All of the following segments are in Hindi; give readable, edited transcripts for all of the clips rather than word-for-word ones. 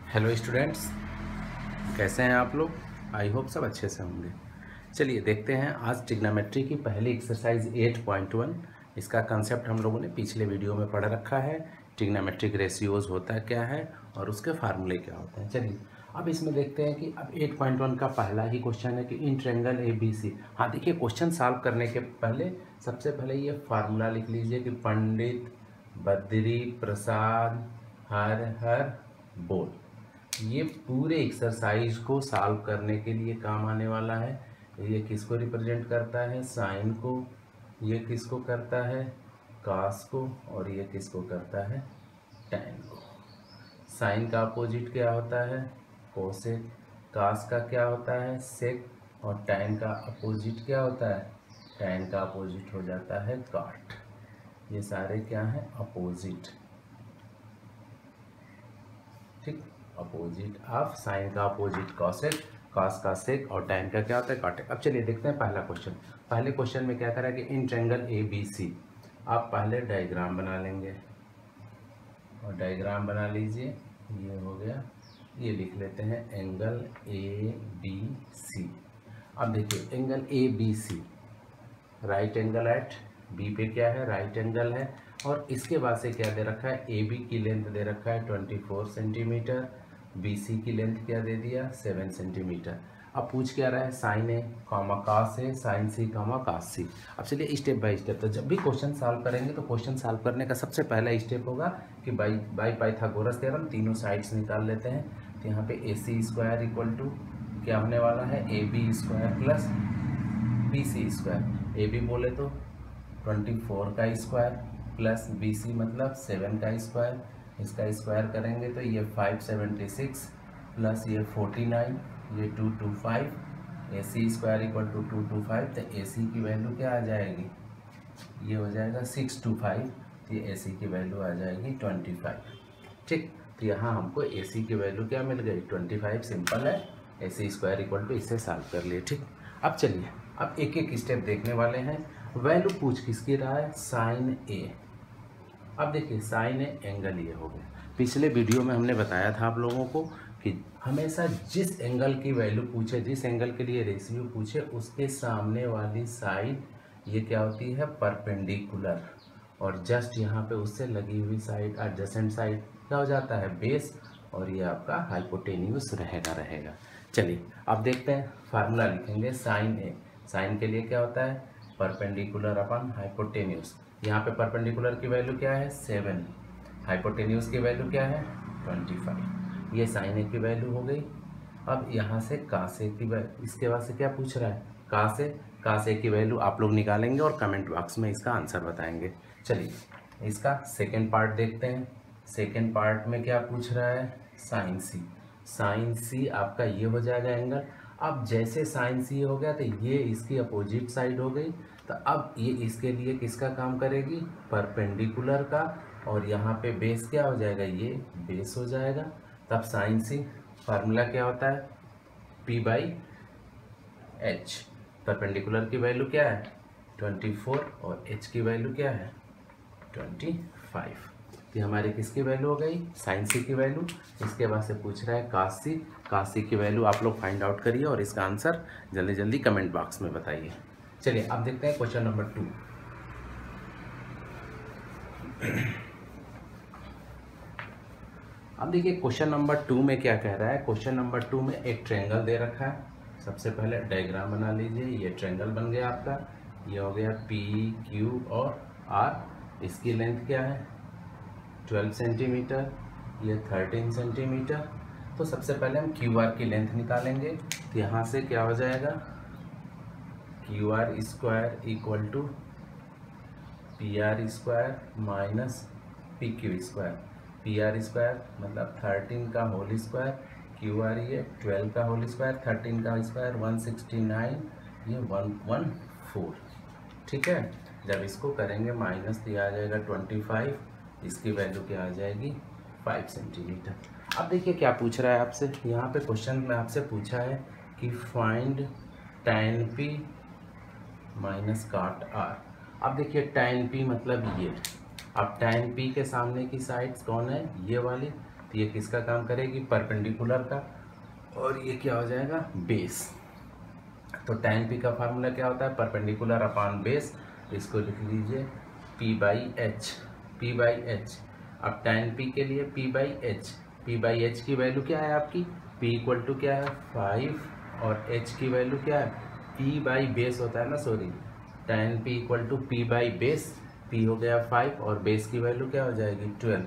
हेलो स्टूडेंट्स, कैसे हैं आप लोग। आई होप सब अच्छे से होंगे। चलिए देखते हैं आज ट्रिग्नोमेट्री की पहली एक्सरसाइज 8.1। इसका कंसेप्ट हम लोगों ने पिछले वीडियो में पढ़ रखा है। ट्रिग्नोमेट्रिक रेशियोज होता क्या है और उसके फार्मूले क्या होते हैं। चलिए अब इसमें देखते हैं कि अब 8.1 का पहला ही क्वेश्चन है कि इन ट्रायंगल ABC। हाँ देखिए, क्वेश्चन सॉल्व करने के पहले सबसे पहले ये फार्मूला लिख लीजिए कि पंडित बद्री प्रसाद हर हर बोल। ये पूरे एक्सरसाइज को सॉल्व करने के लिए काम आने वाला है। ये किसको रिप्रेजेंट करता है, साइन को। ये किसको करता है, कास को। और ये किसको करता है, टैन को। साइन का अपोजिट क्या होता है, कोसेक। कास का क्या होता है, सेक। और टैन का अपोजिट क्या होता है, टैन का अपोजिट हो जाता है काट। ये सारे क्या हैं, अपोजिट। ठीक, अपोजिट ऑफ साइन का अपोजिट कॉसेक, कॉस का सेक और टैन का क्या होता है, काटेक। अब चलिए देखते हैं पहला क्वेश्चन। पहले क्वेश्चन में क्या करा कि इन ट्रायंगल ABC। आप पहले डायग्राम बना लेंगे और डायग्राम बना लीजिए। ये हो गया, ये लिख लेते हैं एंगल ABC। अब देखिए angle ABC right angle at B पे क्या है, राइट एंगल है। और इसके बाद से क्या दे रखा है, AB की लेंथ दे रखा है 24 सेंटीमीटर। BC की लेंथ क्या दे दिया, 7 सेंटीमीटर। अब पूछ क्या रहा है, साइन ए कॉमा कास है, साइन सी कॉमा कास सी। अब चलिए स्टेप बाय स्टेप। तो जब भी क्वेश्चन सॉल्व करेंगे तो क्वेश्चन सॉल्व करने का सबसे पहला स्टेप होगा कि बाई पाइथागोरस थ्योरम तीनों साइड्स निकाल लेते हैं। तो यहाँ पे AC स्क्वायर इक्वल टू क्या होने वाला है, AB square plus BC square. AB बोले तो 24 का स्क्वायर प्लस BC मतलब 7 का स्क्वायर। इसका स्क्वायर करेंगे तो ये 576 प्लस ये 49, ये 225। AC square equal to 225। तो AC की वैल्यू क्या आ जाएगी, ये हो जाएगा 625। तो ये AC की वैल्यू आ जाएगी 25। ठीक, तो यहाँ हमको AC की वैल्यू क्या मिल गई, 25। सिंपल है, AC स्क्वायर इक्वल टू इससे सॉल्व कर लिए। ठीक, अब चलिए अब एक एक स्टेप देखने वाले हैं। वैल्यू पूछ किसकी रहा है, साइन A। अब देखिए साइन ए एंगल ये हो गया। पिछले वीडियो में हमने बताया था आप लोगों को कि हमेशा जिस एंगल की वैल्यू पूछे, जिस एंगल के लिए रेशियो पूछे, उसके सामने वाली साइड ये क्या होती है, परपेंडिकुलर। और जस्ट यहाँ पे उससे लगी हुई साइड एडजेसेंट साइड क्या हो जाता है, बेस। और ये आपका हाइपोटेन्यूस रहेगा। चलिए अब देखते हैं, फार्मूला लिखेंगे साइन ए। साइन के लिए क्या होता है, परपेंडिकुलर अपन हाइपोटेन्यूस। यहाँ पे परपेंडिकुलर की वैल्यू क्या है, 7। हाइपोटेन्यूस की वैल्यू क्या है, 25। ये साइन ए की वैल्यू हो गई। अब यहाँ से कास ए की वैल्यू, इसके बाद से क्या पूछ रहा है, कास ए की वैल्यू आप लोग निकालेंगे और कमेंट बॉक्स में इसका आंसर बताएंगे। चलिए इसका सेकेंड पार्ट देखते हैं। सेकेंड पार्ट में क्या पूछ रहा है, साइन सी। साइन सी आपका ये हो जाएगा एंगल। अब जैसे साइन सी हो गया तो ये इसकी अपोजिट साइड हो गई। तो अब ये इसके लिए किसका काम करेगी, परपेंडिकुलर का। और यहाँ पे बेस क्या हो जाएगा, ये बेस हो जाएगा। तब साइन सी फार्मूला क्या होता है, P/H। परपेंडिकुलर की वैल्यू क्या है, 24 और H की वैल्यू क्या है, 25। तो हमारी किसकी वैल्यू हो गई, साइन सी की वैल्यू। इसके बाद से पूछ रहा है कास सी। कास सी की वैल्यू आप लोग फाइंड आउट करिए और इसका आंसर जल्दी जल्दी कमेंट बॉक्स में बताइए। चलिए अब देखते हैं क्वेश्चन नंबर 2। अब देखिए क्वेश्चन नंबर 2 में क्या कह रहा है। क्वेश्चन नंबर 2 में एक ट्रायंगल दे रखा है। सबसे पहले डायग्राम बना लीजिए। ये ट्रायंगल बन गया आपका, ये हो गया PQ और R। इसकी लेंथ क्या है, 12 सेंटीमीटर, ये 13 सेंटीमीटर। तो सबसे पहले हम QR की लेंथ निकालेंगे। तो यहाँ से क्या हो जाएगा, QR square equal to PR square minus PQ square. PR square मतलब 13 का होल स्क्वायर, QR ये 12 का होल स्क्वायर, 13 का स्क्वायर 169, ये 114। ठीक है, जब इसको करेंगे माइनस तो आ जाएगा 25। इसकी वैल्यू क्या आ जाएगी, 5 सेंटीमीटर। अब देखिए क्या पूछ रहा है आपसे, यहाँ पे क्वेश्चन में आपसे पूछा है कि फाइंड tan P माइनस काट R। अब देखिए tan P मतलब ये। अब tan P के सामने की साइड्स कौन है, ये वाली। तो ये किसका काम करेगी, परपेंडिकुलर का, और ये क्या हो जाएगा, बेस। तो tan p का फार्मूला क्या होता है, परपेंडिकुलर अपॉन बेस, इसको लिख लीजिए p/h। अब tan p के लिए p/h की वैल्यू क्या है आपकी, p इक्वल टू क्या है 5 और h की वैल्यू क्या है, p बाई बेस होता है ना, sorry, tan p equal to p by base, p हो गया 5 और बेस की वैल्यू क्या हो जाएगी 12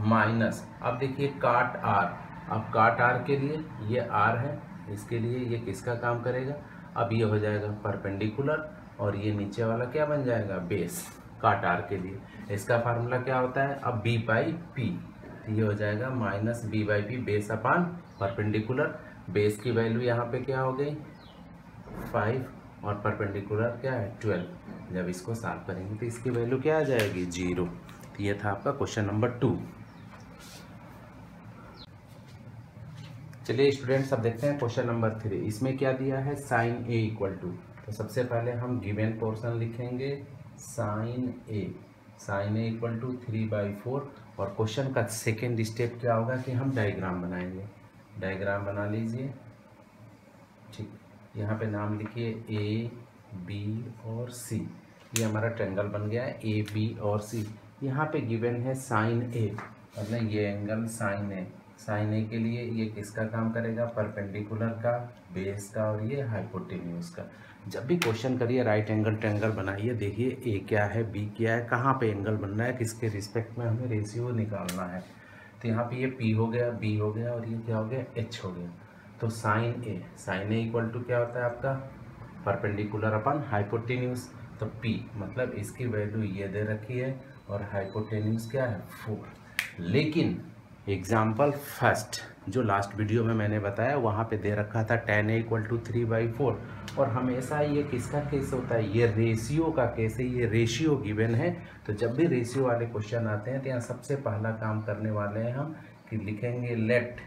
माइनस, अब देखिए काट r, अब काट r के लिए ये r है, इसके लिए ये किसका काम करेगा, अब ये हो जाएगा परपेंडिकुलर और ये नीचे वाला क्या बन जाएगा, बेस, काट r के लिए। इसका फार्मूला क्या होता है, अब b बाई पी, ये हो जाएगा minus b by P base upon perpendicular, base की वैल्यू यहाँ पे क्या हो गई 5 और परपेंडिकुलर क्या है 12। जब इसको सॉल्व करेंगे तो इसकी वैल्यू क्या आ जाएगी 0। तो ये था आपका क्वेश्चन नंबर 2। चलिए स्टूडेंट्स अब देखते हैं क्वेश्चन नंबर 3। इसमें क्या दिया है, साइन ए इक्वल टू, तो सबसे पहले हम गिवन पोर्शन लिखेंगे साइन ए इक्वल टू 3/4 और क्वेश्चन का सेकेंड स्टेप क्या होगा कि हम डायग्राम बनाएंगे। डायग्राम बना लीजिए, ठीक, यहाँ पे नाम लिखिए ए बी और सी, ये हमारा ट्रायंगल बन गया है ए बी और सी। यहाँ पे गिवन है साइन ए, मतलब ये एंगल साइन ए के लिए ये किसका काम करेगा, परपेंडिकुलर का, बेस का, और ये हाइपोटेन्यूज का। जब भी क्वेश्चन करिए राइट एंगल ट्रायंगल बनाइए, देखिए ए क्या है, बी क्या है, कहाँ पे एंगल बन रहा है, किसके रिस्पेक्ट में हमें रेशियो निकालना है। तो यहाँ पे ये पी हो गया, बी हो गया और ये क्या हो गया, एच हो गया। तो साइन ए इक्वल टू क्या होता है आपका, परपेंडिकुलर अपन हाइपोटेन्यूज। तो पी मतलब इसकी वैल्यू ये दे रखी है और हाइपोटेन्यूज क्या है 4। लेकिन एग्जाम्पल फर्स्ट जो लास्ट वीडियो में मैंने बताया वहाँ पे दे रखा था tan a इक्वल टू 3/4, और हमेशा ये किसका केस होता है, ये रेशियो का केस है, ये रेशियो गिवन है। तो जब भी रेशियो वाले क्वेश्चन आते हैं तो यहाँ सबसे पहला काम करने वाले हैं हम कि लिखेंगे late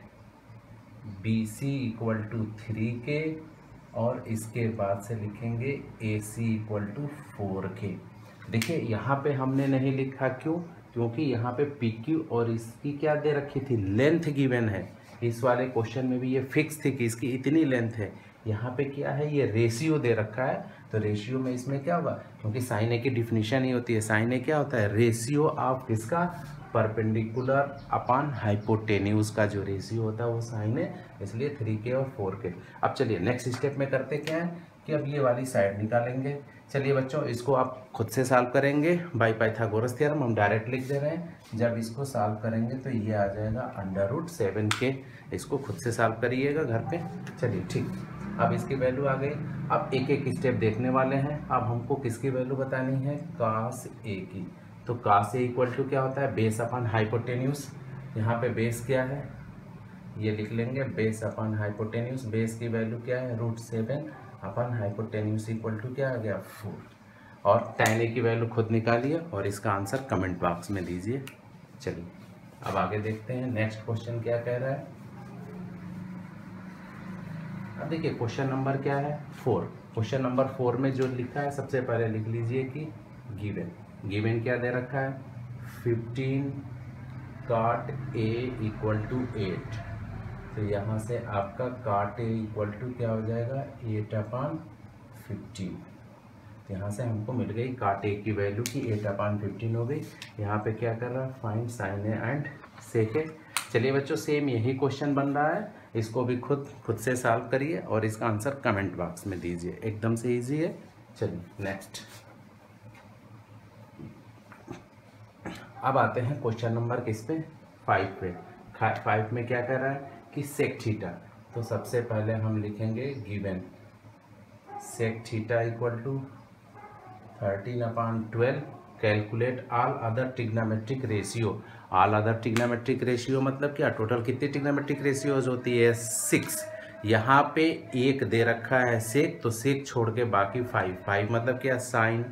BC equal to 3K और इसके बाद से लिखेंगे AC इक्वल टू 4K। देखिए यहाँ पे हमने नहीं लिखा, क्यों, क्योंकि यहाँ पे PQ और इसकी क्या दे रखी थी, लेंथ गिवन है। इस वाले क्वेश्चन में भी ये फिक्स थी कि इसकी इतनी लेंथ है। यहाँ पे क्या है, ये रेशियो दे रखा है, तो रेशियो में इसमें क्या होगा, क्योंकि साइन ए की डिफिनीशन ही होती है, साइन ए क्या होता है, रेशियो ऑफ किसका, परपेंडिकुलर अपॉन हाइपोटेन्यूज का जो रेशियो होता है वो साइन है, इसलिए 3K और 4K। अब चलिए नेक्स्ट स्टेप में करते क्या है कि अब ये वाली साइड निकालेंगे। चलिए बच्चों इसको आप खुद से सॉल्व करेंगे बाय पाइथागोरस थ्योरम, हम डायरेक्ट लिख दे रहे हैं। जब इसको सॉल्व करेंगे तो ये आ जाएगा √7K। इसको खुद से सॉल्व करिएगा घर पे। चलिए ठीक, अब इसकी वैल्यू आ गई। अब एक एक स्टेप देखने वाले हैं। अब हमको किसकी वैल्यू बतानी है, cos A की। तो cos A इक्वल टू क्या होता है, बेस अपॉन हाइपोटेन्यूज। यहाँ पे बेस क्या है, ये लिख लेंगे बेस अपॉन हाइपोटेन्यूज। बेस की वैल्यू क्या है, √7 अपन हाइपोटेन्यूज इक्वल टू क्या आ गया 4। और tan A की वैल्यू खुद निकालिए और इसका आंसर कमेंट बॉक्स में दीजिए। चलिए अब आगे देखते हैं नेक्स्ट क्वेश्चन क्या कह रहा है। अब देखिए क्वेश्चन नंबर क्या है 4। क्वेश्चन नंबर 4 में जो लिखा है सबसे पहले लिख लीजिए कि गिवन क्या दे रखा है, 15 cot A इक्वल टू 8। तो यहाँ से आपका cot A इक्वल टू क्या हो जाएगा 8/15। यहाँ से हमको मिल गई cot A की वैल्यू की 8/15 हो गई। यहाँ पे क्या कर रहा है, find sin A and sec A। चलिए बच्चों सेम यही क्वेश्चन बन रहा है, इसको भी खुद से सॉल्व करिए और इसका आंसर कमेंट बॉक्स में दीजिए, एकदम से इजी है। चलिए नेक्स्ट, अब आते हैं क्वेश्चन नंबर किस पे 5 पे। 5 में क्या कर रहा है कि सेक थीटा। तो सबसे पहले हम लिखेंगे given sec theta equal to 13/12 calculate all other trigonometric ratio. All other trigonometric ratio मतलब क्या, टोटल कितनी ट्रिग्नोमेट्रिक रेशियोज होती है 6। यहाँ पे एक दे रखा है सेक, तो सेक छोड़ के बाकी 5 मतलब क्या, sine,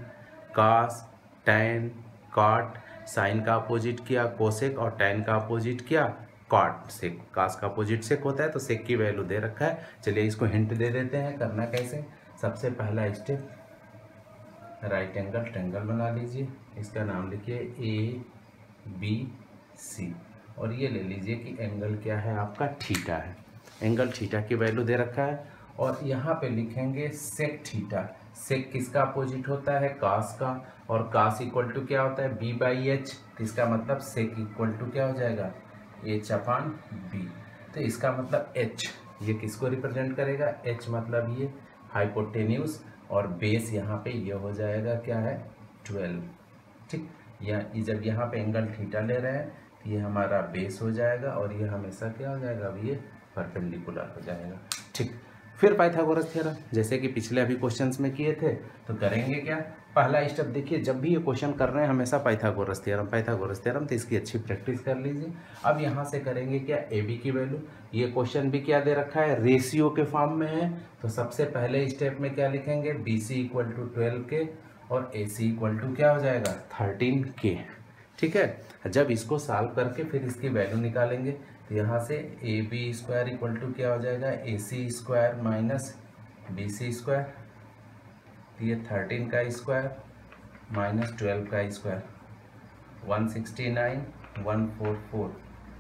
cos, tan, cot. Sine का अपोजिट किया कोसेक और टैन का अपोजिट किया कॉट। सेक कॉस का अपोजिट सेक होता है, तो सेक की वैल्यू दे रखा है। चलिए इसको हिंट दे देते हैं, करना कैसे। सबसे पहला स्टेप राइट एंगल ट्रायंगल बना लीजिए, इसका नाम लिखिए ABC और ये ले लीजिए कि एंगल क्या है आपका थीटा है, एंगल थीटा की वैल्यू दे रखा है। और यहाँ पे लिखेंगे सेक थीटा, सेक किसका अपोजिट होता है, कास का, और कास इक्वल टू क्या होता है, बी बाई एच, इसका मतलब सेक इक्वल टू क्या हो जाएगा, एच अपान बी। तो इसका मतलब एच ये किसको रिप्रेजेंट करेगा, एच मतलब ये हाइपोटेन्यूज, और बेस यहाँ पे ये हो जाएगा क्या है 12, ठीक। या जब यहाँ पे एंगल थीटा ले रहे हैं तो ये हमारा बेस हो जाएगा, और ये हमेशा क्या हो जाएगा, अब ये परपेंडिकुलर हो जाएगा, ठीक। फिर पाइथागोरस थ्योरम जैसे कि पिछले अभी क्वेश्चंस में किए थे, तो करेंगे क्या, पहला स्टेप देखिए, जब भी ये क्वेश्चन कर रहे हैं हमेशा पाइथागोरस थ्योरम, पाइथागोरस थ्योरम, तो इसकी अच्छी प्रैक्टिस कर लीजिए। अब यहाँ से करेंगे क्या, ए बी की वैल्यू, ये क्वेश्चन भी क्या दे रखा है, रेशियो के फॉर्म में है, तो सबसे पहले स्टेप में क्या लिखेंगे, बी सी इक्वल टू 12 के, और ए सी इक्वल टू क्या हो जाएगा 13 के, ठीक है। जब इसको सॉल्व करके फिर इसकी वैल्यू निकालेंगे, तो यहाँ से A B square equal to क्या हो जाएगा, A C square minus B C square, ये 13 का स्क्वायर माइनस 12 का स्क्वायर, 169 144,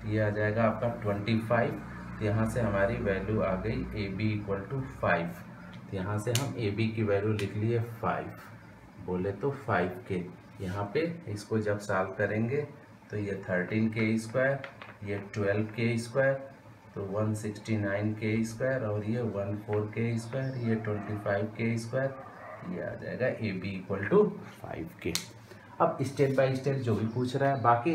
ये आ जाएगा आपका 25। तो यहाँ से हमारी वैल्यू आ गई ए बी इक्वल टू 5, तो यहाँ से हम ए बी की वैल्यू लिख लिए 5, बोले तो 5 के। यहाँ पे इसको जब सॉल्व करेंगे तो ये 13 के स्क्वायर, ये 12 के स्क्वायर, तो 169 के स्क्वायर, और ये 14 के स्क्वायर, ये 25 के स्क्वायर, ये आ जाएगा ए बी इक्वल टू 5 के। अब स्टेप बाय स्टेप जो भी पूछ रहा है बाकी,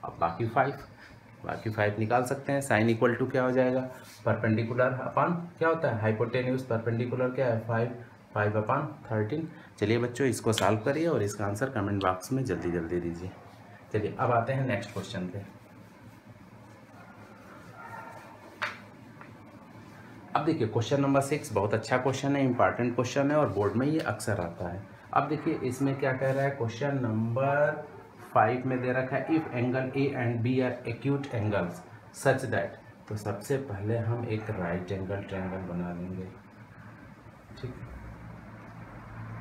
अब बाकी 5 निकाल सकते हैं। साइन इक्वल टू क्या हो जाएगा, परपेंडिकुलर अपान क्या होता है, हाइपोटेन्यूज, परपेंडिकुलर क्या है 5 अपान 13। चलिए बच्चों इसको सॉल्व करिए और इसका आंसर कमेंट बॉक्स में जल्दी जल्दी दीजिए। चलिए अब आते हैं नेक्स्ट क्वेश्चन पे। अब देखिए क्वेश्चन नंबर 6 बहुत अच्छा क्वेश्चन है, इंपॉर्टेंट क्वेश्चन है, और बोर्ड में ये अक्सर आता है। अब देखिए इसमें क्या कह रहा है, क्वेश्चन नंबर 5 में दे रखा है, if angle A and B are acute angles such that, तो सबसे पहले हम एक राइट एंगल ट्रायंगल बना लेंगे, ठीक।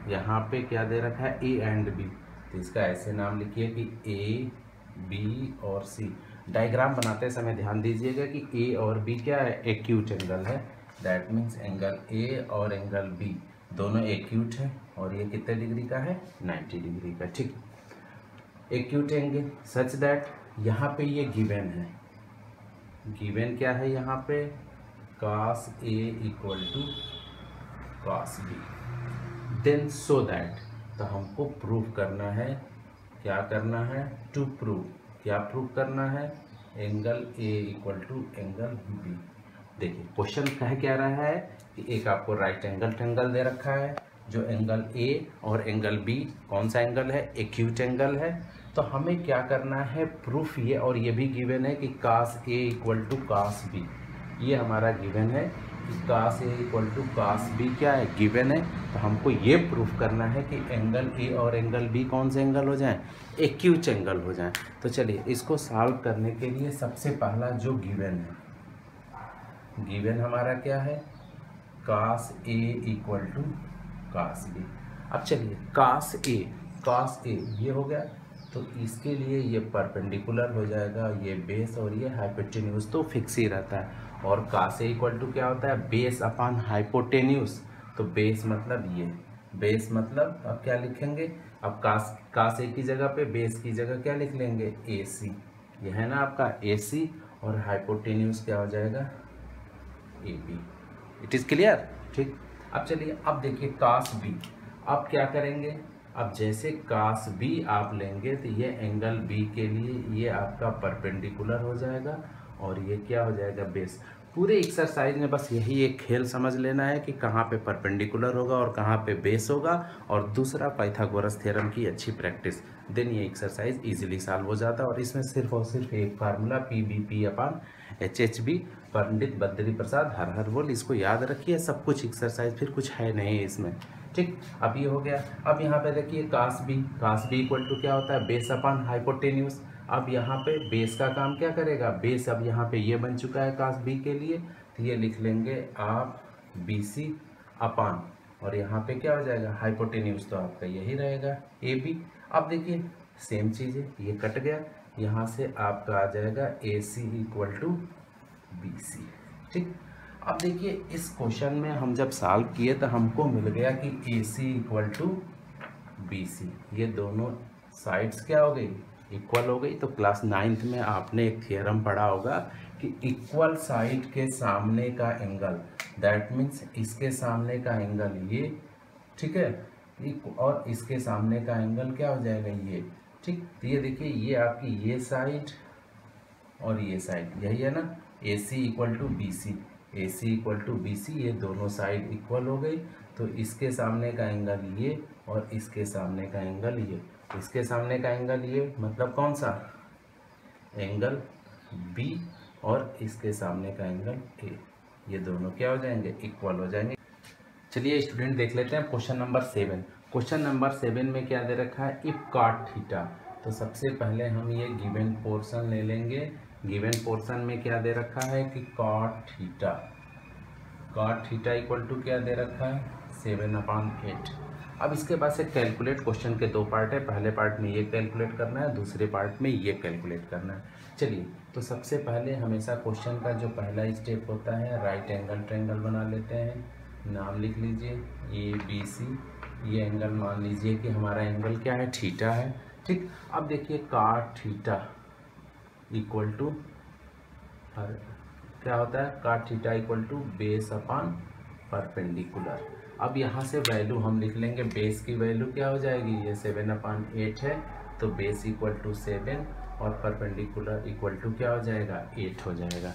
यहाँ पे क्या दे रखा है, ए एंड बी, तो इसका ऐसे नाम लिखिए कि ए बी और सी। डायग्राम बनाते समय ध्यान दीजिएगा कि ए और बी क्या है, एक्यूट एंगल है, दैट मीन्स एंगल ए और एंगल बी दोनों एक्यूट है, और ये कितने डिग्री का है, 90 डिग्री का, ठीक। एक्यूट एंगल सच दैट, यहाँ पे ये गिवन है, गिवन क्या है यहाँ पे, cos A equal to cos B, then so that, तो हमको प्रूव करना है, क्या करना है, टू प्रूव, क्या प्रूव करना है, angle A equal to angle B। देखिए क्वेश्चन कह क्या रहा है कि एक आपको राइट एंगल ट्रायंगल दे रखा है, जो एंगल A और एंगल B कौन सा एंगल है, एक्यूट एंगल है, तो हमें क्या करना है, प्रूफ ये, और ये भी गिवन है कि cos A equal to cos B, ये हमारा गिवन है कि cos A equal to cos B क्या है, गिवन है। तो हमको ये प्रूफ करना है कि एंगल A और एंगल B कौन से एंगल हो जाएं, एक्यूट एंगल हो जाएं। तो चलिए इसको सॉल्व करने के लिए सबसे पहला जो गिवन है, गिवन हमारा क्या है, cos A equal to cos B। अब चलिए cos A ये हो गया, तो इसके लिए ये परपेंडिकुलर हो जाएगा, ये बेस और ये हाइपोटेन्यूज तो फिक्स ही रहता है, और cos A इक्वल टू क्या होता है, बेस अपान हाइपोटेन्यूज, तो बेस मतलब ये, बेस मतलब अब क्या लिखेंगे, अब cos A की जगह पे बेस की जगह क्या लिख लेंगे, AC, ये है ना आपका AC, और हाइपोटेन्यूज क्या हो जाएगा AB। इट इज़ क्लियर, ठीक। अब चलिए अब देखिए cos B, अब क्या करेंगे, अब जैसे cos B आप लेंगे तो ये एंगल B के लिए ये आपका परपेंडिकुलर हो जाएगा, और ये क्या हो जाएगा, बेस। पूरे एक्सरसाइज में बस यही एक खेल समझ लेना है कि कहाँ पे परपेंडिकुलर होगा और कहाँ पे बेस होगा, और दूसरा पाइथागोरस थ्योरम की अच्छी प्रैक्टिस, देन ये एक्सरसाइज इजीली सॉल्व हो जाता है। और इसमें सिर्फ और सिर्फ एक फार्मूला PBP अपान HHB, पंडित बद्री प्रसाद हर हर बोल, इसको याद रखिए, सब कुछ एक्सरसाइज, फिर कुछ है नहीं इसमें, ठीक। अब ये हो गया। अब यहाँ पे देखिए cos B इक्वल टू क्या होता है, बेस अपान हाइपोटेन्यूज। अब यहाँ पे बेस का काम क्या करेगा, बेस अब यहाँ पे ये बन चुका है cos B के लिए, तो ये लिख लेंगे आप BC अपान, और यहाँ पे क्या हो जाएगा, हाइपोटेन्यूज तो आपका यही रहेगा AB। अब देखिए सेम चीज़ है, ये कट गया, यहाँ से आपका आ जाएगा AC इक्वल टू BC। ठीक, अब देखिए इस क्वेश्चन में हम जब सॉल्व किए तो हमको मिल गया कि AC इक्वल टू BC, ये दोनों साइड्स क्या हो गई, इक्वल हो गई। तो क्लास 9th में आपने एक थ्योरम पढ़ा होगा कि इक्वल साइड के सामने का एंगल, दैट मीन्स इसके सामने का एंगल ये, ठीक है, और इसके सामने का एंगल क्या हो जाएगा ये। ठीक, तो ये देखिए ये आपकी ये साइड और ये साइड यही है ना, AC equal to BC, AC equal to BC, ये दोनों साइड इक्वल हो गई। तो इसके सामने का एंगल ये और इसके सामने का एंगल ये, इसके सामने का एंगल ये मतलब कौन सा, एंगल B, और इसके सामने का एंगल A, ये दोनों क्या हो जाएंगे, इक्वल हो जाएंगे। चलिए स्टूडेंट देख लेते हैं क्वेश्चन नंबर 7। क्वेश्चन नंबर 7 में क्या दे रखा है, इफ कॉट थीटा। तो सबसे पहले हम ये गिवन पोर्शन ले लेंगे। गिवन पोर्शन में क्या दे रखा है कि कॉट थीटा इक्वल टू क्या दे रखा है, 7/8। अब इसके बाद से कैलकुलेट, क्वेश्चन के दो पार्ट है, पहले पार्ट में ये कैलकुलेट करना है, दूसरे पार्ट में ये कैलकुलेट करना है। चलिए तो सबसे पहले हमेशा क्वेश्चन का जो पहला स्टेप होता है, राइट एंगल ट्रायंगल बना लेते हैं। नाम लिख लीजिए ABC, ये एंगल मान लीजिए कि हमारा एंगल क्या है, थीटा है। ठीक, अब देखिए कॉट थीटा इक्वल टू क्या होता है, cot theta equal to base upon perpendicular. अब यहाँ से वैल्यू हम लिख लेंगे, बेस की वैल्यू क्या हो जाएगी, ये 7/8 है, तो बेस इक्वल टू 7 और परपेंडिकुलर इक्वल टू क्या हो जाएगा, 8 हो जाएगा।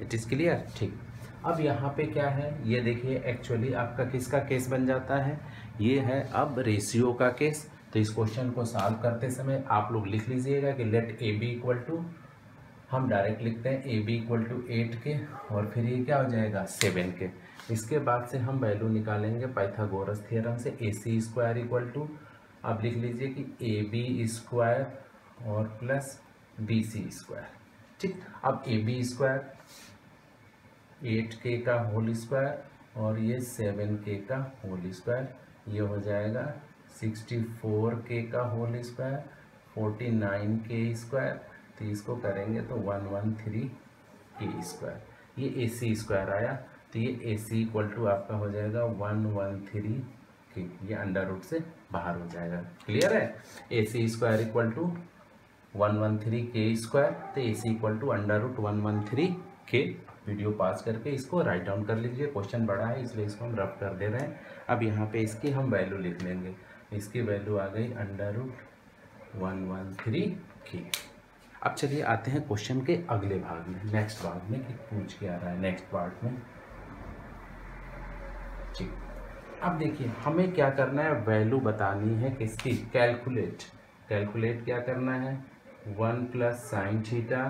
It is clear. ठीक, अब यहाँ पे क्या है, ये देखिए एक्चुअली आपका किसका केस बन जाता है, ये है अब रेशियो का केस। तो इस क्वेश्चन को सॉल्व करते समय आप लोग लिख लीजिएगा कि लेट AB इक्वल टू, हम डायरेक्ट लिखते हैं AB इक्वल टू 8 के, और फिर ये क्या हो जाएगा 7 के। इसके बाद से हम वैल्यू निकालेंगे पाइथागोरस थ्योरम से, AC स्क्वायर इक्वल टू, अब लिख लीजिए कि AB स्क्वायर और प्लस BC स्क्वायर। ठीक, अब AB स्क्वायर 8K का होल स्क्वायर और ये 7K का होल स्क्वायर, ये हो जाएगा 64K का होल स्क्वायर, 49K स्क्वायर, तो इसको करेंगे तो 113K स्क्वायर, ये AC स्क्वायर आया। तो ये AC इक्वल टू आपका हो जाएगा 113K, ये अंडर रूट से बाहर हो जाएगा। क्लियर है, AC square equal to 113K square, तो AC equal to under root 113K। Video pause करके इसको राइट डाउन कर लीजिए, क्वेश्चन बड़ा है इसलिए इसको हम रफ कर दे रहे हैं। अब यहाँ पे इसकी हम वैल्यू लिख लेंगे, इसकी वैल्यू आ गई अंडर रूट 113K। अब चलिए आते हैं क्वेश्चन के अगले भाग में, नेक्स्ट भाग में कि पूछ के आ रहा है नेक्स्ट पार्ट में। ठीक, अब देखिए हमें क्या करना है, वैल्यू बतानी है किसकी, कैलकुलेट क्या करना है, 1 प्लस साइन थीटा,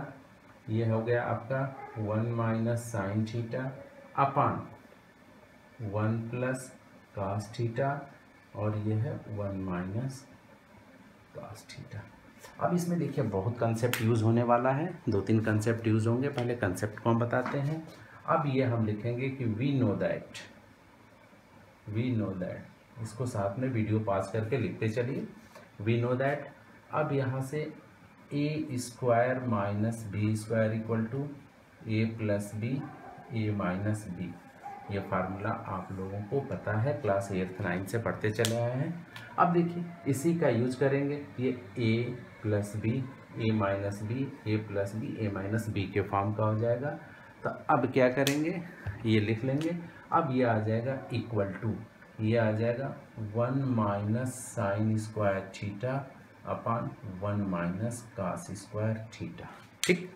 ये हो गया आपका 1 minus sine theta upon 1 plus cos theta, और ये है 1 माइनस कास थीटा। अब इसमें देखिए बहुत कंसेप्ट यूज़ होने वाला है, 2-3 कंसेप्ट यूज़ होंगे। पहले कंसेप्ट को हम बताते हैं। अब ये हम लिखेंगे कि वी नो दैट, इसको साथ में वीडियो पास करके लिखते चलिए, वी नो दैट। अब यहाँ से A square minus B square equal to A plus B, A minus B, ये फार्मूला आप लोगों को पता है, क्लास 8th 9th से पढ़ते चले आए हैं। अब देखिए इसी का यूज करेंगे, ये ए plus B, A minus B, A plus B, A minus B के फॉर्म का हो जाएगा। तो अब क्या करेंगे, ये लिख लेंगे। अब ये आ जाएगा इक्वल टू, ये आ जाएगा 1 minus sine square theta upon 1 minus cos square theta. ठीक,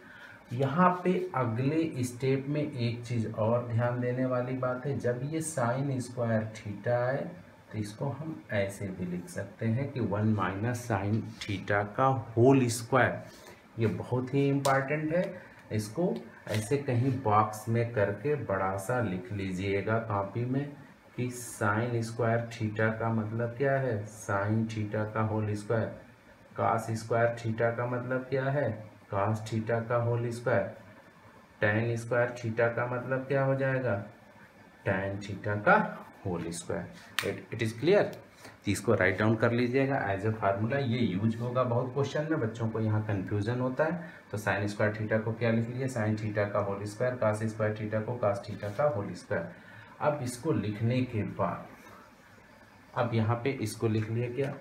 यहाँ पे अगले स्टेप में एक चीज़ और ध्यान देने वाली बात है, जब ये साइन स्क्वायर थीटा आए तो इसको हम ऐसे भी लिख सकते हैं कि 1 माइनस साइन थीटा का होल स्क्वायर। ये बहुत ही इम्पॉर्टेंट है, इसको ऐसे कहीं बॉक्स में करके बड़ा सा लिख लीजिएगा कॉपी में कि साइन स्क्वायर थीटा का मतलब क्या है, साइन थीटा का whole square, cos square theta का मतलब क्या है, कास थीटा का whole square, tan square theta का मतलब क्या हो जाएगा, टैन थीटा का whole square. It is clear. इसको राइट डाउन कर लीजिएगा एज ए फार्मूला। ये यूज होगा बहुत क्वेश्चन में, बच्चों को यहाँ कन्फ्यूजन होता है। तो साइन स्क्वायर थीटा को क्या लिख लिया, साइन थीटा का whole square, cos square theta को कास थीटा का होल स्क्वायर। अब इसको लिखने के बाद अब यहाँ पे इसको लिख लिया क्या,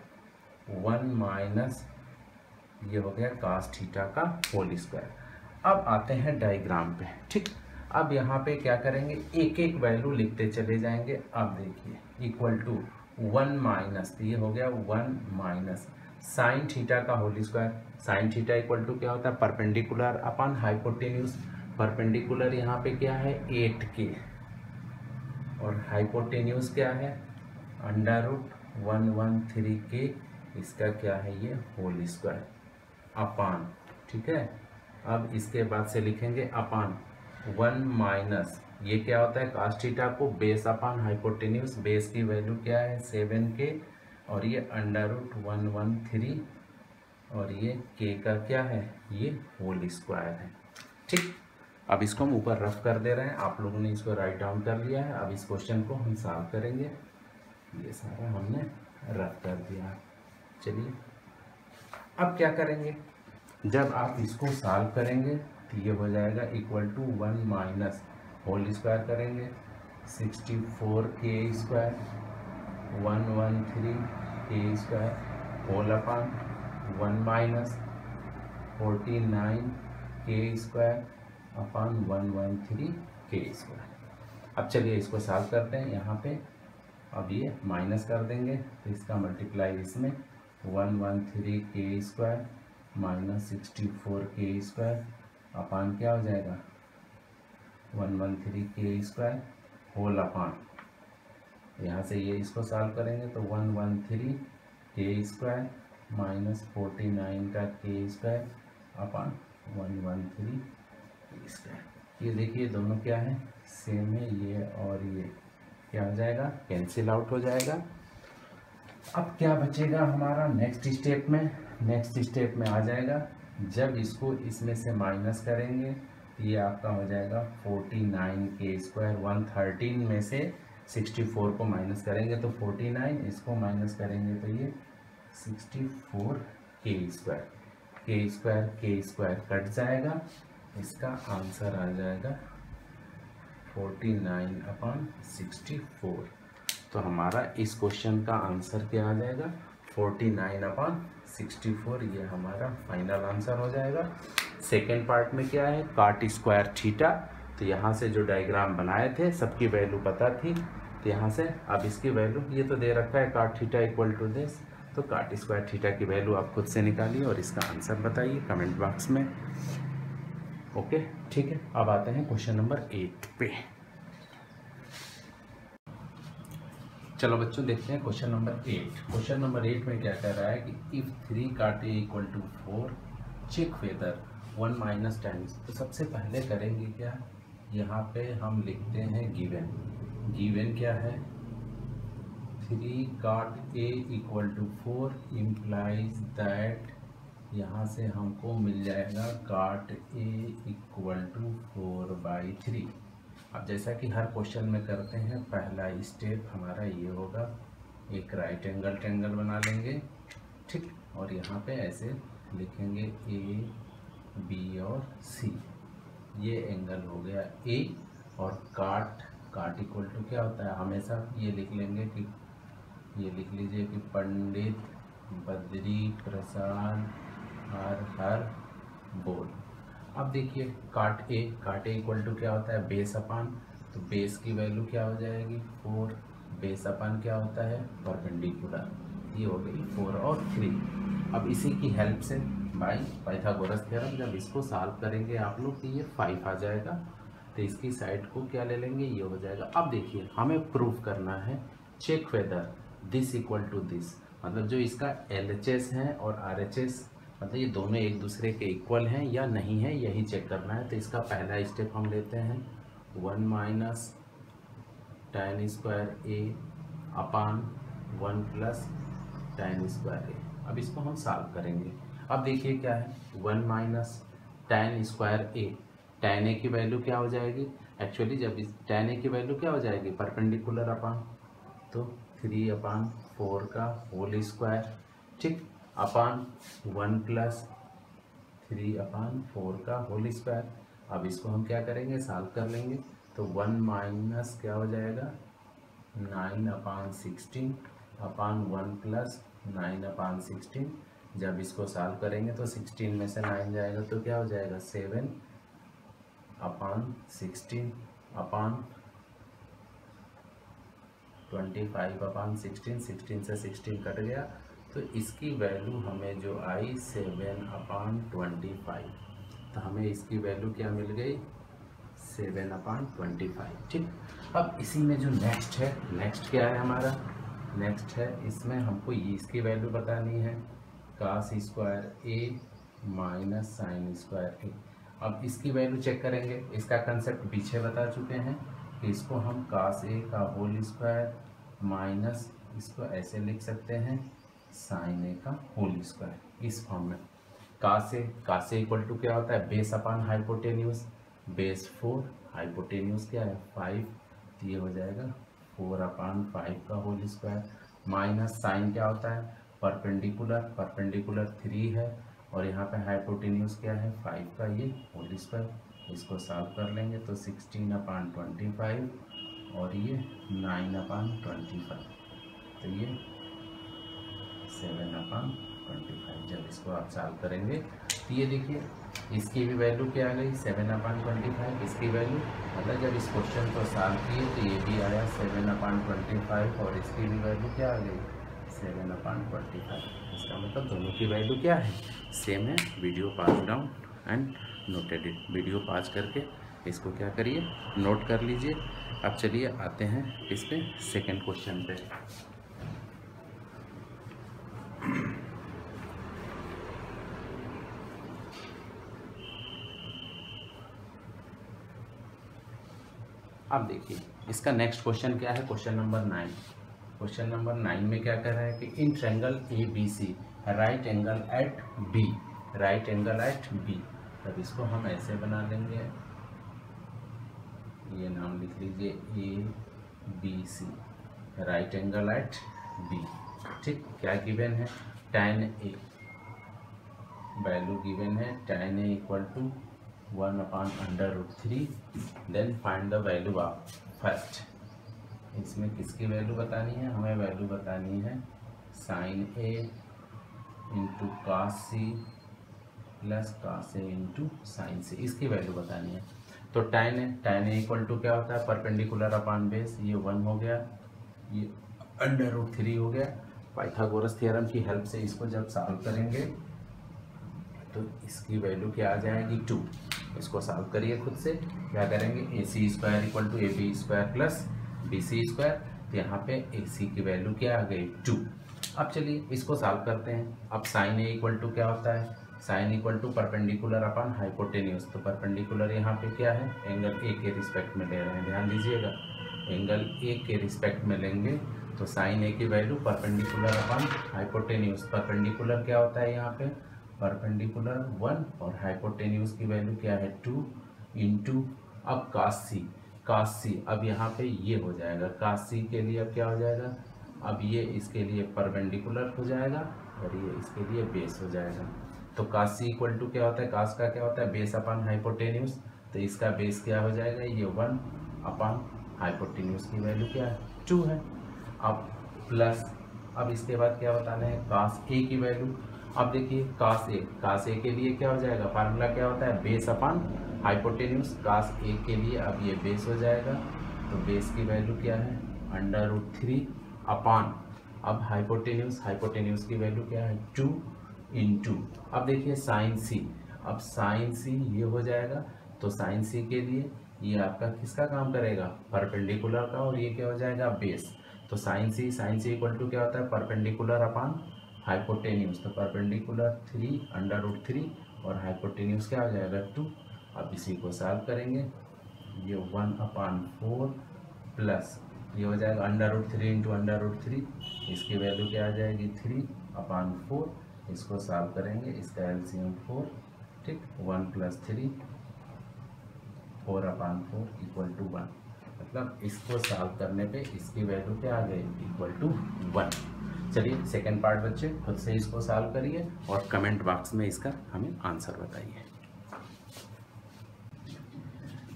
1 माइनस ये हो गया कास थीटा का होल स्क्वायर। अब आते हैं डायग्राम पे, ठीक। अब यहाँ पे क्या करेंगे, एक एक वैल्यू लिखते चले जाएंगे। अब देखिए इक्वल टू 1 माइनस, ये हो गया 1 माइनस साइन थीटा का whole square. Sine theta equal to क्या होता है, परपेंडिकुलर अपन हाइपोटेन्यूज। परपेंडिकुलर यहाँ पे क्या है 8k और हाइपोटेन्यूज क्या है अंडर रूट 113k, इसका क्या है ये होल स्क्वायर अपान, ठीक है। अब इसके बाद से लिखेंगे अपान 1 माइनस ये क्या होता है कास थीटा को बेस अपान हाइपोटेन्यूज, बेस की वैल्यू क्या है 7k और ये अंडर रूट 113 और ये k का क्या है ये होल स्क्वायर है, ठीक। अब इसको हम ऊपर रफ कर दे रहे हैं, आप लोगों ने इसको राइट डाउन कर लिया है। अब इस क्वेश्चन को हम सॉल्व करेंगे, ये सारा हमने रफ कर दिया। चलिए अब क्या करेंगे, जब आप इसको सॉल्व करेंगे तो ये हो जाएगा equal to 1 minus whole square करेंगे 64k square 113k square whole upon 1 minus 49k square upon 113k square. अब चलिए इसको सॉल्व करते हैं। यहाँ पे अब ये माइनस कर देंगे तो इसका मल्टीप्लाई इसमें 113k square minus 64k square upon क्या हो जाएगा 113k स्क्वायर होल अपान, यहाँ से ये इसको सॉल्व करेंगे तो 113k स्क्वायर माइनस 49 का k square upon 113k square. ये देखिए दोनों क्या है सेम है, ये और ये क्या हो जाएगा कैंसिल आउट हो जाएगा। अब क्या बचेगा हमारा नेक्स्ट स्टेप में, नेक्स्ट स्टेप में आ जाएगा जब इसको इसमें से माइनस करेंगे ये आपका हो जाएगा 49k स्क्वायर। 113 में से 64 को माइनस करेंगे तो 49, इसको माइनस करेंगे तो ये 64k square, k square cut जाएगा, इसका आंसर आ जाएगा 49 अपॉन 64। तो हमारा इस क्वेश्चन का आंसर क्या आ जाएगा 49 अपॉन 64, ये हमारा फाइनल आंसर हो जाएगा। सेकेंड पार्ट में क्या है काट स्क्वायर थीटा, तो यहाँ से जो डायग्राम बनाए थे सबकी वैल्यू पता थी, तो यहाँ से अब इसकी वैल्यू ये तो दे रखा है काट थीटा इक्वल टू दिस, तो काट स्क्वायर थीटा की वैल्यू आप खुद से निकालिए और इसका आंसर बताइए कमेंट बॉक्स में। ओके ठीक है, अब आते हैं क्वेश्चन नंबर 8 पे। चलो बच्चों देखते हैं क्वेश्चन नंबर 8। क्वेश्चन नंबर 8 में क्या कह रहा है कि if 3 cot A equal to 4 check whether 1 minus 10। तो सबसे पहले करेंगे क्या, यहाँ पे हम लिखते हैं गिवन। गिवन क्या है 3 cot A equal to 4 implies that, यहाँ से हमको मिल जाएगा काट ए इक्वल टू 4/3। अब जैसा कि हर क्वेश्चन में करते हैं पहला स्टेप हमारा ये होगा, एक राइट एंगल ट्रायंगल बना लेंगे, ठीक, और यहाँ पे ऐसे लिखेंगे ए बी और सी, ये एंगल हो गया ए, और काट इक्वल टू क्या होता है हमेशा ये लिख लेंगे कि ये लिख लीजिए कि पंडित बद्री प्रसाद हर बोल। अब देखिए काट ए इक्वल टू क्या होता है बेस अपान, तो बेस की वैल्यू क्या हो जाएगी 4, बेस अपान क्या होता है परपेंडिकुलर, ये हो गई 4 और 3। अब इसी की हेल्प से बाय पाइथागोरस थ्योरम जब इसको सॉल्व करेंगे आप लोग तो ये 5 आ जाएगा, तो इसकी साइड को क्या ले लेंगे ये हो जाएगा। अब देखिए हमें प्रूफ करना है check whether this equal to this, मतलब जो इसका LHS है और RHS मतलब ये दोनों एक दूसरे के इक्वल हैं या नहीं है, यही चेक करना है। तो इसका पहला स्टेप हम लेते हैं 1 माइनस tan स्क्वायर ए अपान 1 प्लस tan स्क्वायर ए। अब इसको हम सॉल्व करेंगे। अब देखिए क्या है 1 माइनस tan स्क्वायर ए, tan ए की वैल्यू क्या हो जाएगी, एक्चुअली जब इस tan ए की वैल्यू क्या हो जाएगी परपेंडिकुलर अपान, तो 3 अपान 4 का होल स्क्वायर, ठीक, अपान 1 प्लस 3 अपान 4 का होल स्क्वायर। अब इसको हम क्या करेंगे, सॉल्व कर लेंगे। तो 1 माइनस क्या हो जाएगा 9 अपान 16 अपान 1 प्लस 9 अपान 16। जब इसको सॉल्व करेंगे तो 16 में से 9 जाएगा तो क्या हो जाएगा 7 अपान 16 अपान 25 अपान 16, 16 से 16 कट गया तो इसकी वैल्यू हमें जो आई 7 अपान 25। तो हमें इसकी वैल्यू क्या मिल गई 7 अपान 25, ठीक। अब इसी में जो नेक्स्ट है, नेक्स्ट क्या है हमारा, नेक्स्ट है इसमें हमको ये इसकी वैल्यू बतानी है कास स्क्वायर ए माइनस साइन स्क्वायर ए। अब इसकी वैल्यू चेक करेंगे, इसका कंसेप्ट पीछे बता चुके हैं कि इसको हम कास ए का होल स्क्वायर माइनस इसको ऐसे लिख सकते हैं साइन ए का होल स्क्वायर, इस फॉर्म में। कास ए इक्वल टू क्या होता है base upon hypotenuse, base 4 hypotenuse क्या है 5, तो ये हो जाएगा 4 अपान 5 का होल स्क्वायर माइनस साइन क्या होता है परपेंडिकुलर, परपेंडिकुलर 3 है और यहाँ पे हाइपोटेन्यूज क्या है 5 का ये होल स्क्वायर। इसको सॉल्व कर लेंगे तो 16 अपान 25 और ये 9 अपान 25, तो ये 7 अपान 25। जब इसको आप सॉल्व करेंगे तो ये देखिए इसकी भी वैल्यू क्या आ गई 7 अपान 25, इसकी वैल्यू मतलब जब इस क्वेश्चन को सॉल्व किए तो ये भी आया 7 अपान 25 और इसकी भी वैल्यू क्या आ गई 7 अपान 25। इसका मतलब दोनों की वैल्यू क्या है सेम है। Video pause down and noted it, video pause करके इसको क्या करिए नोट कर लीजिए। अब चलिए आते हैं इस पे सेकेंड क्वेश्चन पे। अब देखिए इसका नेक्स्ट क्वेश्चन क्या है, क्वेश्चन नंबर 9। क्वेश्चन नंबर 9 में क्या कह रहा है कि in triangle A B C right angle at B, right angle at B. तब इसको हम ऐसे बना लेंगे, ये नाम लिख लीजिए A B C, right angle at B, ठीक। क्या गिवन है tan ए, वैल्यू गिवन है tan A equal to 1 upon √3। Then find the value of first, इसमें किसकी वैल्यू बतानी है हमें, वैल्यू बतानी है sine A into cos C plus cos A into sine C, इसकी वैल्यू बतानी है। तो tan ए इक्वल टू क्या होता है परपेंडिकुलर अपान बेस, ये 1 हो गया, ये √3 हो गया। पाइथागोरस थ्योरम की हेल्प से इसको जब सॉल्व करेंगे तो इसकी वैल्यू क्या आ जाएगी 2। इसको सॉल्व करिए खुद से, क्या करेंगे A C square equal to A B square plus B C square, तो यहाँ पे ए सी की वैल्यू क्या आ गई 2। अब चलिए इसको सॉल्व करते हैं। अब साइन ए इक्वल टू क्या होता है, sine equal to perpendicular upon hypotenuse, तो परपेंडिकुलर यहाँ पे क्या है एंगल ए के रिस्पेक्ट में ले रहे हैं, ध्यान दीजिएगा एंगल ए के रिस्पेक्ट में लेंगे तो साइन ए की value perpendicular upon hypotenuse, perpendicular क्या होता है यहाँ पे परपेंडिकुलर 1 और हाइपोटेन्यूज की वैल्यू क्या है 2 इंटू अब कास सी, कास सी अब यहाँ पे ये हो जाएगा कास सी के लिए अब क्या हो जाएगा, अब ये इसके लिए परपेंडिकुलर हो जाएगा और ये इसके लिए बेस हो जाएगा। तो कास सी इक्वल टू क्या होता है, कास का क्या होता है बेस अपान हाइपोटेन्यूज, तो इसका बेस क्या हो जाएगा ये 1 अपान हाइपोटेन्यूज की वैल्यू क्या है 2 है। अब प्लस अब इसके बाद क्या बताना है कास ए की वैल्यू। अब देखिए कास ए के लिए क्या हो जाएगा फार्मूला क्या होता है बेस अपान हाइपोटेन्यूज, कास ए के लिए अब ये बेस हो जाएगा तो बेस की वैल्यू क्या है √3 अपान अब हाइपोटेन्यूज, हाइपोटेन्यूज की वैल्यू क्या है 2 इंटू अब देखिए साइन सी, अब साइन सी ये हो जाएगा तो साइन सी के लिए ये आपका किसका काम करेगा परपेंडिकुलर का और ये क्या हो जाएगा बेस। तो साइन सी इक्वल टू क्या होता है परपेंडिकुलर अपान हाइपोटेन्यूज, तो परपेंडिकुलर 3 और हाइपोटेन्यूज क्या हो जाएगा 2। अब इसी को सॉल्व करेंगे, ये 1 अपान 4 प्लस ये हो जाएगा √3 इंटू √3, इसकी वैल्यू क्या आ जाएगी 3 अपान 4। इसको सॉल्व करेंगे, इसका एलसीएम 4, ठीक 1 प्लस 3 4 अपान 4 इक्वल टू 1, मतलब इसको सॉल्व करने पे इसकी वैल्यू क्या आ गई इक्वल टू 1। चलिए सेकेंड पार्ट बच्चे खुद से इसको सॉल्व करिए और कमेंट बॉक्स में इसका हमें आंसर बताइए।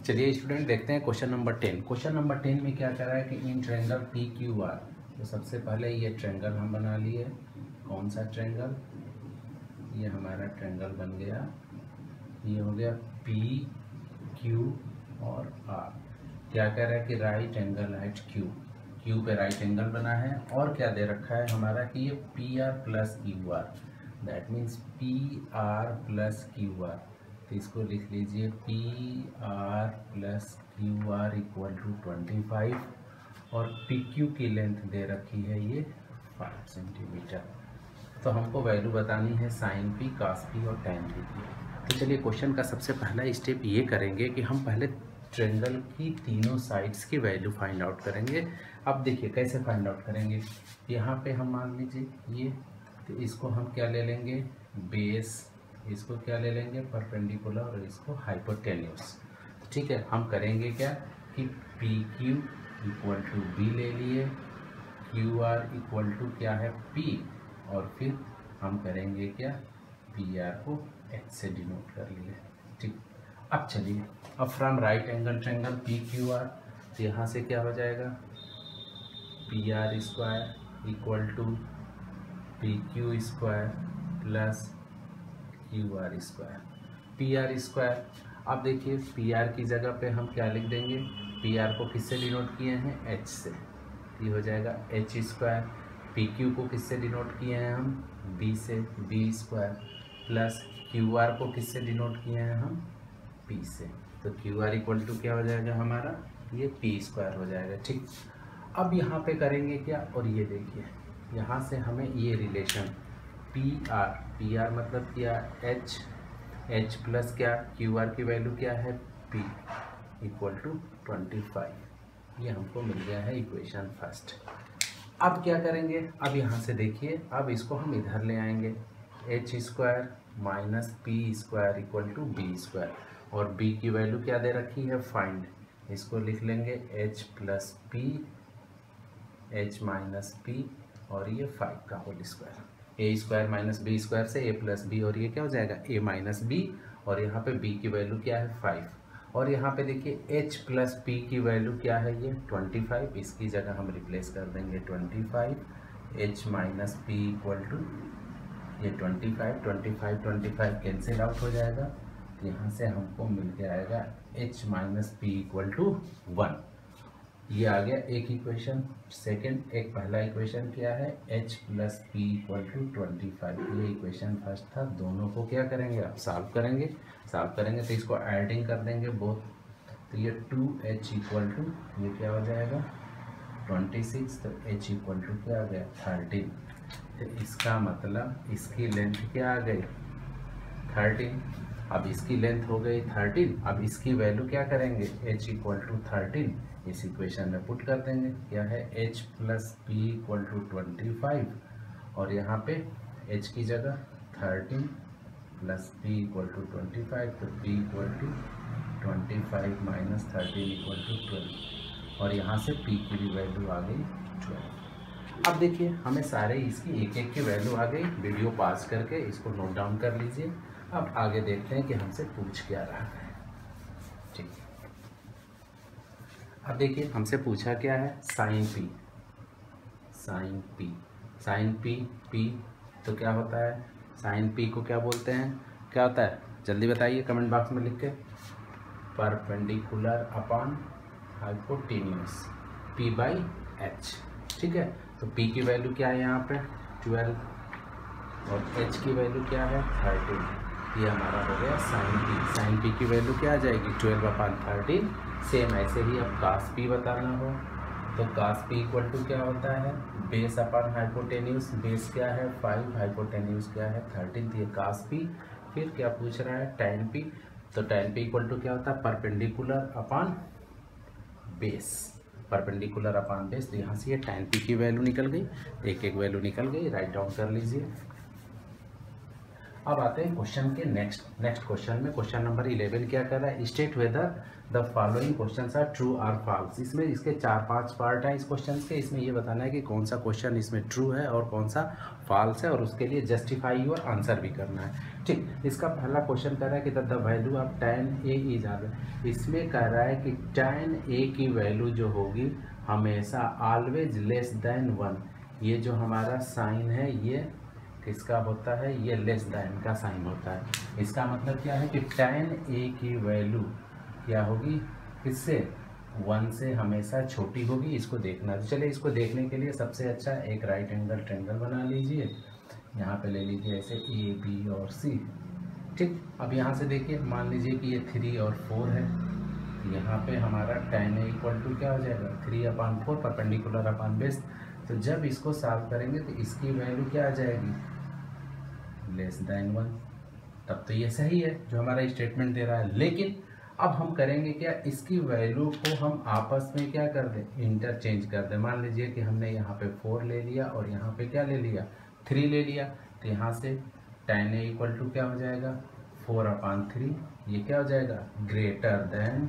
चलिए स्टूडेंट देखते हैं क्वेश्चन नंबर 10। क्वेश्चन नंबर 10 में क्या कह रहा है कि in triangle P Q R, तो सबसे पहले ये ट्रायंगल हम बना लिए। कौन सा ट्रायंगल? ये हमारा ट्रायंगल बन गया, ये हो गया पी क्यू और आर। क्या कह रहा है कि right angle at Q, Q पे राइट एंगल बना है और क्या दे रखा है हमारा कि ये P R plus Q R, that means P R plus Q R. तो इसको लिख लीजिए P R plus Q R equal to 25 और पी क्यू की लेंथ दे रखी है ये 5 सेंटीमीटर। तो हमको वैल्यू बतानी है साइन पी, कॉस पी और टैन पी की। तो चलिए क्वेश्चन का सबसे पहला स्टेप ये करेंगे कि हम पहले ट्रायंगल की तीनों साइड्स की वैल्यू फाइंड आउट करेंगे। अब देखिए कैसे फाइंड आउट करेंगे। यहाँ पे हम मान लीजिए ये, तो इसको हम क्या ले लेंगे बेस, इसको क्या ले लेंगे परपेंडिकुलर और इसको हाइपोटेन्यूस। ठीक है, हम करेंगे क्या कि P Q equal to B ले लिए, क्यू आर इक्वल टू क्या है पी, और फिर हम करेंगे क्या पी आर को एच से डिनोट कर लिए। ठीक, अब चलिए अब from right angle triangle P Q R, तो यहाँ से क्या हो जाएगा P R square equal to P Q square plus Q R square, P R square. अब देखिए पी आर की जगह पे हम क्या लिख देंगे, पी आर को किससे डिनोट किए हैं एच से, ये हो जाएगा एच स्क्वायर। पी क्यू को किससे डिनोट किए हैं हम बी से, B square, plus Q R को किससे डिनोट किए हैं हम पी से। तो क्यू आर इक्वल टू क्या हो जाएगा हमारा ये पी स्क्वायर हो जाएगा। ठीक, अब यहाँ पे करेंगे क्या, और ये देखिए यहाँ से हमें ये रिलेशन पी आर मतलब क्या एच, एच प्लस क्या क्यू आर की वैल्यू क्या है पी इक्वल टू 25, ये हमको मिल गया है इक्वेशन फर्स्ट। अब क्या करेंगे, अब यहाँ से देखिए अब इसको हम इधर ले आएंगे, H square minus P square equal to B square, और b की वैल्यू क्या दे रखी है फाइंड, इसको लिख लेंगे h plus P, h minus P और ये 5 का whole square, A square minus B square से a प्लस बी, और ये क्या हो जाएगा a माइनस बी, और यहाँ पे b की वैल्यू क्या है 5, और यहाँ पे देखिए h प्लस पी की वैल्यू क्या है ये 25, इसकी जगह हम रिप्लेस कर देंगे 25, h minus P equal to ये 25 कैंसिल आउट हो जाएगा, यहाँ से हमको मिल के आएगा h minus P equal to 1। ये आ गया एक इक्वेशन। सेकंड, एक पहला इक्वेशन क्या है h plus P equal to 25, ये इक्वेशन फर्स्ट था। दोनों को क्या करेंगे आप सॉल्व करेंगे तो इसको एडिंग कर देंगे बोथ, तो ये 2h इक्वल टू ये क्या हो जाएगा 26, तो h इक्वल टू क्या आ गया 13, तो इसका मतलब इसकी लेंथ क्या आ गई 13। अब इसकी लेंथ हो गई 13, अब इसकी वैल्यू क्या करेंगे h इक्वल टू 13 इस इक्वेशन में पुट कर देंगे, क्या है h plus P equal to 25, और यहाँ पे h की जगह 13 प्लस p इक्वल टू 25, तो p equal to 25 minus 13 equal to 12, और यहाँ से p की भी वैल्यू आ गई 12। अब देखिए हमें सारे इसकी एक एक की वैल्यू आ गई, वीडियो पॉज करके इसको नोट डाउन कर लीजिए। अब आगे देखते हैं कि हमसे पूछ क्या रहा है। ठीक, अब देखिए हमसे पूछा क्या है साइन पी, तो क्या होता है साइन पी को क्या बोलते हैं, क्या होता है जल्दी बताइए कमेंट बॉक्स में लिख के, perpendicular upon hypotenuse P by H. ठीक है, तो पी की वैल्यू क्या है यहाँ पे 12 और एच की वैल्यू क्या है 13, ये हमारा हो गया साइन पी की वैल्यू क्या आ जाएगी 12/13। सेम ऐसे ही अब कास पी बताना हो तो कास पी इक्वल टू क्या होता है बेस अपॉन हाइपोटेन्यूस, बेस क्या है 5, हाइपोटेन्यूस क्या है 13, तो ये कास पी। फिर क्या पूछ रहा है टैन पी, तो टैन पी इक्वल टू क्या होता है perpendicular upon base, perpendicular upon base, तो यहाँ से ये टैन पी की वैल्यू निकल गई, एक एक वैल्यू निकल गई, राइट डाउन कर लीजिए। अब आते हैं क्वेश्चन के नेक्स्ट क्वेश्चन में। क्वेश्चन नंबर 11 क्या कर रहा है, state whether the following questions are true or false. इसमें इसके 4-5 पार्ट हैं इस क्वेश्चन के। इसमें ये बताना है कि कौन सा क्वेश्चन इसमें ट्रू है और कौन सा फॉल्स है, और उसके लिए जस्टिफाई और आंसर भी करना है। ठीक, इसका पहला क्वेश्चन कह रहा है कि the value of tan a is R. इसमें कह रहा है कि tan a की वैल्यू जो होगी हमेशा ऑलवेज लेस देन 1। ये जो हमारा साइन है ये किसका होता है, ये लेस देन का साइन होता है। इसका मतलब क्या है कि tan a की वैल्यू क्या होगी, किससे, 1 से हमेशा छोटी होगी। इसको देखना, तो चलिए इसको देखने के लिए सबसे अच्छा एक राइट एंगल ट्रायंगल बना लीजिए। यहाँ पे ले लीजिए ऐसे A B और C। ठीक, अब यहाँ से देखिए, मान लीजिए कि ये 3 और 4 है। यहाँ पे हमारा tan a इक्वल टू क्या हो जाएगा, 3/4 परपेंडिकुलर अपॉन बेस। तो जब इसको सॉल्व करेंगे तो इसकी वैल्यू क्या आ जाएगी, लेस देन 1। तब तो ये सही है जो हमारा स्टेटमेंट दे रहा है। लेकिन अब हम करेंगे क्या, इसकी वैल्यू को हम आपस में क्या कर दें, इंटरचेंज कर दें। मान लीजिए कि हमने यहाँ पे 4 ले लिया और यहाँ पे क्या ले लिया, 3 ले लिया। तो यहाँ से tan a इक्वल टू क्या हो जाएगा, 4/3। ये क्या हो जाएगा, ग्रेटर देन,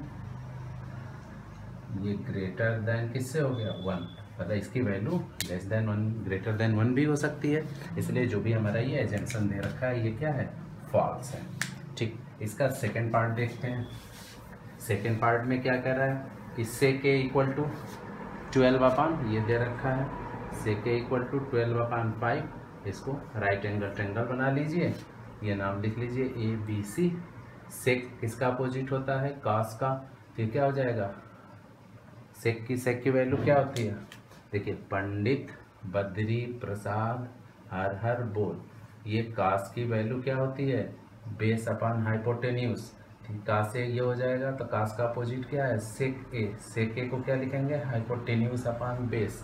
ये ग्रेटर देन किससे हो गया, 1। मतलब इसकी value less than 1, greater than 1 भी हो सकती है। इसलिए जो भी हमारा ये एजम्पशन दे रखा है ये क्या है, फॉल्स है। ठीक, इसका सेकंड पार्ट देखते हैं। सेकंड पार्ट में क्या कर रहा है कि sec a इक्वल टू 12 ये दे रखा है, sec a इक्वल टू 12/5। इसको राइट एंगल ट्रायंगल बना लीजिए, ये नाम लिख लीजिए ABC। sec किसका अपोजिट होता है, cos का। फिर क्या हो जाएगा, sec की वैल्यू क्या होती है, देखिए, पंडित बद्री प्रसाद हर हर बोल। ये cos की वैल्यू क्या होती है, बेस अपॉन हाइपोटेन्यूज। cos से ये हो जाएगा, तो cos का अपोजिट क्या है, sec a को क्या लिखेंगे, हाइपोटेन्यूज अपॉन बेस।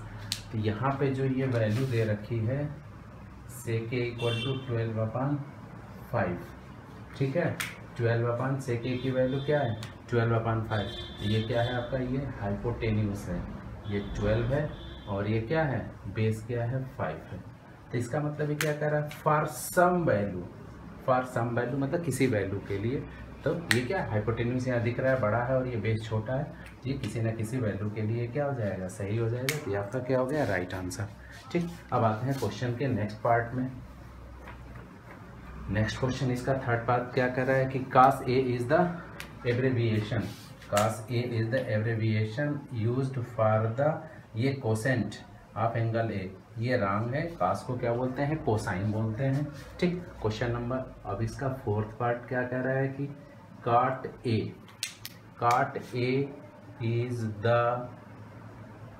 तो यहाँ पे जो ये वैल्यू दे रखी है sec a इक्वल टू 12/5। ठीक है, 12/sec a की वैल्यू क्या है, 12/5। ये क्या है आपका, ये हाइपोटेन्यूज है, ये 12 है और ये क्या है, बेस क्या है, 5 है। तो इसका मतलब ये क्या कर रहा है, फॉर सम वैल्यू मतलब किसी वैल्यू के लिए। तो ये क्या, हाइपोटेन्यूज यहाँ दिख रहा है बड़ा है और ये बेस छोटा है, ये किसी ना किसी वैल्यू के लिए क्या हो जाएगा, सही हो जाएगा। तो ये आपका क्या हो गया, राइट आंसर। ठीक, अब आते हैं क्वेश्चन के नेक्स्ट पार्ट में। नेक्स्ट क्वेश्चन इसका थर्ड पार्ट क्या कर रहा है कि cos a is the एब्रेविएशन, cos a is the एब्रेविएशन used for the, ये कोसेंट ऑफ एंगल a। ये रॉन्ग है, cos को क्या बोलते हैं, कोसाइन बोलते हैं। ठीक, क्वेश्चन नंबर, अब इसका फोर्थ पार्ट क्या कह रहा है कि cot a is the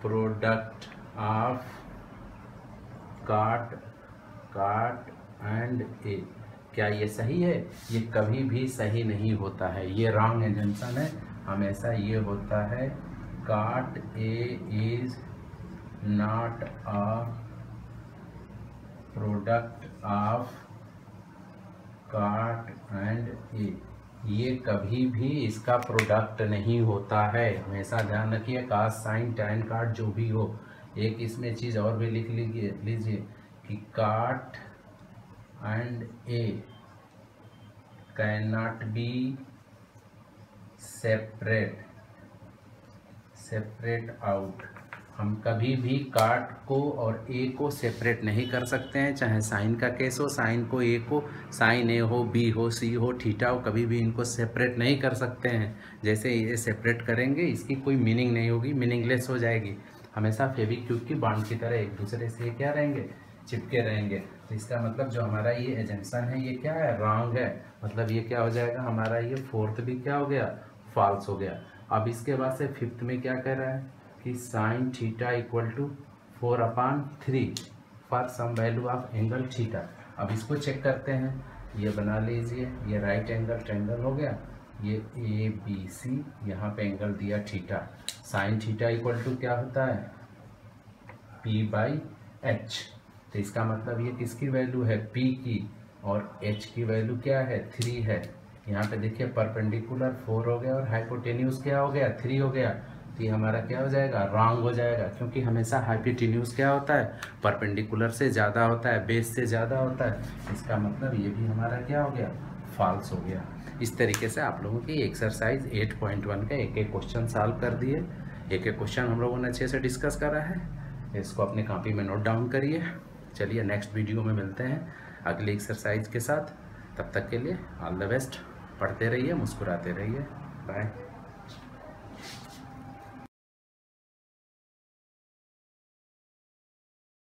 product of cot and a। क्या ये सही है, ये कभी भी सही नहीं होता है, ये रॉन्ग एजम्पशन है। हमेशा ये होता है cot a is not a product of cot and a। ये कभी भी इसका प्रोडक्ट नहीं होता है, हमेशा ध्यान रखिए। cos sin tan cot जो भी हो। एक इसमें चीज़ और भी लिख लीजिए कि cot and a can not be separate out. हम कभी भी cot को और a को सेपरेट नहीं कर सकते हैं, चाहे साइन का केस हो, साइन को a को, साइन a हो, b हो, c हो, थीटा हो, कभी भी इनको सेपरेट नहीं कर सकते हैं। जैसे ये सेपरेट करेंगे इसकी कोई मीनिंग नहीं होगी, मीनिंगलेस हो जाएगी। हमेशा फेविक्विक की बॉन्ड की तरह एक दूसरे से क्या रहेंगे, चिपके रहेंगे। तो इसका मतलब जो हमारा ये एजम्पशन है ये क्या है, रॉन्ग है। मतलब ये क्या हो जाएगा, हमारा ये फोर्थ भी क्या हो गया, फॉल्स हो गया। अब इसके बाद से फिफ्थ में क्या कह रहा है कि sine theta equal to 4/3 for some value of angle theta. अब इसको चेक करते हैं, ये बना लीजिए, ये राइट एंगल ट्रायंगल हो गया, ये ABC, यहाँ पे एंगल दिया theta. Sine theta equal to क्या होता है, P/H। तो इसका मतलब ये किसकी वैल्यू है, P की, और H की वैल्यू क्या है, 3 है। यहाँ पे देखिए परपेंडिकुलर 4 हो गया और हाइपोटेन्यूज क्या हो गया, 3 हो गया। तो ये हमारा क्या हो जाएगा, रॉन्ग हो जाएगा, क्योंकि हमेशा हाइपोटेन्यूज क्या होता है, परपेंडिकुलर से ज़्यादा होता है, बेस से ज़्यादा होता है। इसका मतलब ये भी हमारा क्या हो गया, फॉल्स हो गया। इस तरीके से आप लोगों की एक्सरसाइज 8.1 का एक एक क्वेश्चन सॉल्व कर दिए। एक एक क्वेश्चन हम लोगों ने अच्छे से डिस्कस करा है, इसको अपनी कॉपी में नोट डाउन करिए। चलिए नेक्स्ट वीडियो में मिलते हैं अगली एक्सरसाइज के साथ। तब तक के लिए ऑल द बेस्ट। पढ़ते रहिए, मुस्कुराते रहिए। बाय।